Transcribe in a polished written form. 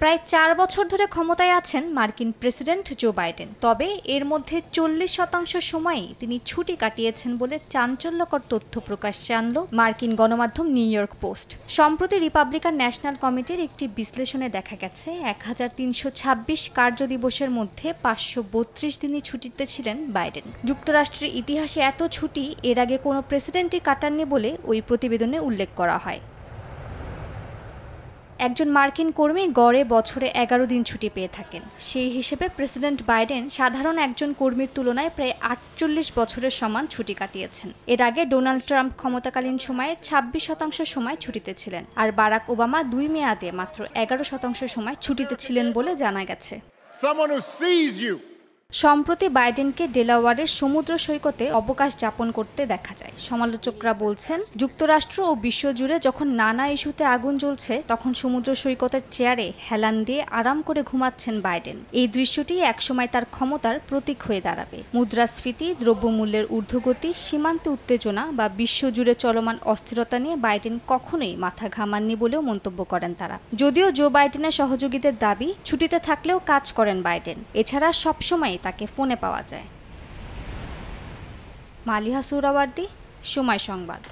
প্রায় ৪ বছর ধরে ক্ষমতায় আছেন মার্কিন প্রেসিডেন্ট জো বাইডেন। তবে এর মধ্যে ৪০% সময়ই তিনি ছুটি কাটিয়েছেন বলে চাঞ্চল্যকর তথ্য প্রকাশ্যে আনল মার্কিন গণমাধ্যম নিউ ইয়র্ক পোস্ট। সম্প্রতি রিপাবলিকান ন্যাশনাল কমিটির একটি বিশ্লেষণে দেখা গেছে ১৩২৬ কার্যদিবসের মধ্যে ৫৩২ দিনই ছুটিতে ছিলেন বাইডেন। যুক্তরাষ্ট্রের ইতিহাসে এত ছুটি এর আগে কোনো প্রেসিডেন্টই কাটাননি বলে ওই প্রতিবেদনে উল্লেখ করা হয়। একজন মার্কিন কর্মী গড়ে বছরে ১১ দিন ছুটি পেয়ে থাকেন। সেই হিসেবে প্রেসিডেন্ট বাইডেন সাধারণ একজন কর্মীর তুলনায় প্রায় ৪৮ বছরের সমান ছুটি কাটিয়েছেন। এর আগে ডোনাল্ড ট্রাম্প ক্ষমতাকালীন সময়ের ২৬% সময় ছুটিতে ছিলেন, আর বারাক ওবামা ২ মেয়াদে মাত্র ১১% সময় ছুটিতে ছিলেন বলে জানা গেছে। সম্প্রতি বাইডেনকে ডেলাওয়ারের সমুদ্র সৈকতে অবকাশ যাপন করতে দেখা যায়। সমালোচকরা বলছেন, যুক্তরাষ্ট্র ও বিশ্বজুড়ে যখন নানা ইস্যুতে আগুন জ্বলছে তখন সমুদ্র সৈকতের চেয়ারে হেলান দিয়ে আরাম করে ঘুমাচ্ছেন বাইডেন। এই দৃশ্যটি একসময় তার ক্ষমতার প্রতীক হয়ে দাঁড়াবে। মুদ্রাস্ফীতি, দ্রব্যমূল্যের ঊর্ধ্বগতি, সীমান্তে উত্তেজনা বা বিশ্বজুড়ে চলমান অস্থিরতা নিয়ে বাইডেন কখনোই মাথা ঘামাননি বলেও মন্তব্য করেন তারা। যদিও জো বাইডেনের সহযোগীদের দাবি, ছুটিতে থাকলেও কাজ করেন বাইডেন। এছাড়া সবসময় তাকে ফোনে পাওয়া যায়। মালিহা সুহরাওয়ার্দী, সময় সংবাদ।